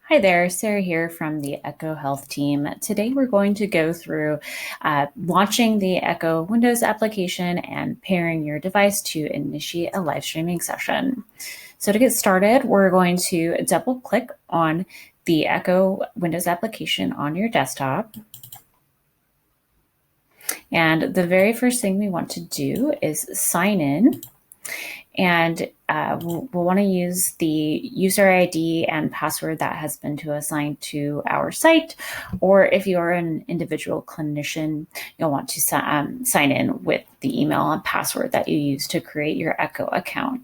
Hi there, Sarah here from the Echo Health team. Today we're going to go through launching the Echo Windows application and pairing your device to initiate a live streaming session. So to get started, we're going to double click on the Echo Windows application on your desktop. And the very first thing we want to do is sign in. And we'll want to use the user ID and password that has been assigned to our site, or if you're an individual clinician, you'll want to sign in with the email and password that you use to create your Echo account.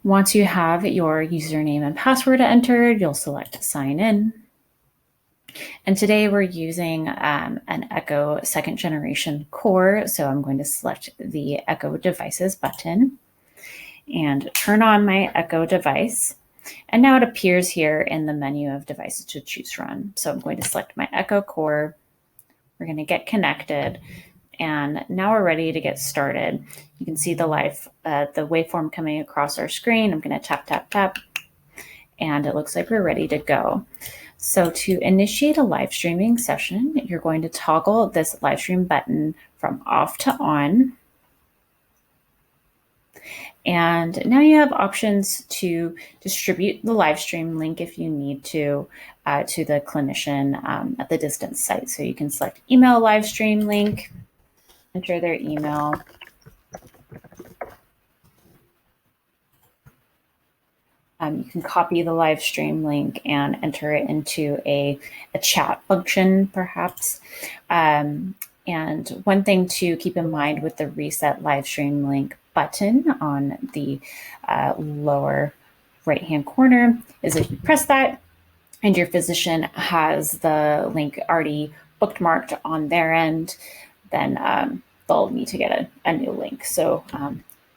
Once you have your username and password entered, you'll select sign in. And today we're using an Echo second generation core, so I'm going to select the Echo devices button and turn on my Echo device. And now it appears here in the menu of devices to choose from. So I'm going to select my Echo Core. We're going to get connected. And now we're ready to get started. You can see the waveform coming across our screen. I'm going to tap, tap, tap. And it looks like we're ready to go. So to initiate a live streaming session, you're going to toggle this live stream button from off to on. And now you have options to distribute the live stream link if you need to the clinician at the distance site. So you can select email live stream link, enter their email. You can copy the live stream link and enter it into a chat function, perhaps. And one thing to keep in mind with the reset live stream link button on the lower right-hand corner is if you press that and your physician has the link already bookmarked on their end, then they'll need to get a new link. So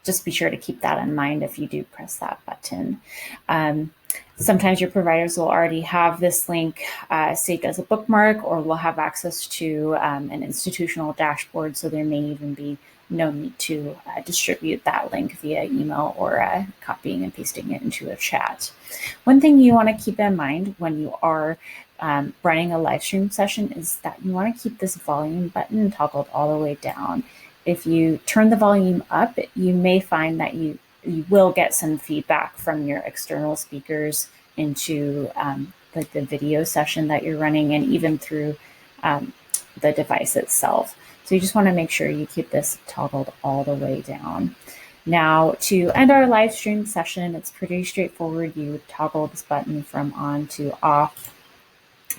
just be sure to keep that in mind if you do press that button. Sometimes your providers will already have this link saved as a bookmark, or will have access to an institutional dashboard, so there may even be no need to distribute that link via email or copying and pasting it into a chat. One thing you want to keep in mind when you are running a live stream session is that you want to keep this volume button toggled all the way down. If you turn the volume up, you may find that you will get some feedback from your external speakers into the video session that you're running, and even through the device itself. So you just want to make sure you keep this toggled all the way down. Now, to end our live stream session, it's pretty straightforward. You toggle this button from on to off.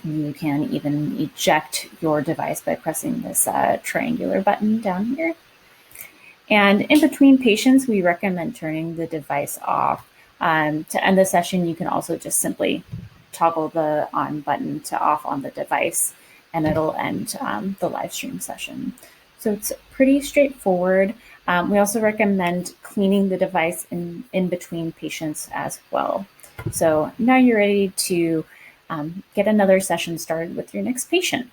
You can even eject your device by pressing this triangular button down here. And in between patients, we recommend turning the device off. To end the session, you can also just simply toggle the on button to off on the device, and it'll end the live stream session. So it's pretty straightforward. We also recommend cleaning the device in between patients as well. So now you're ready to get another session started with your next patient.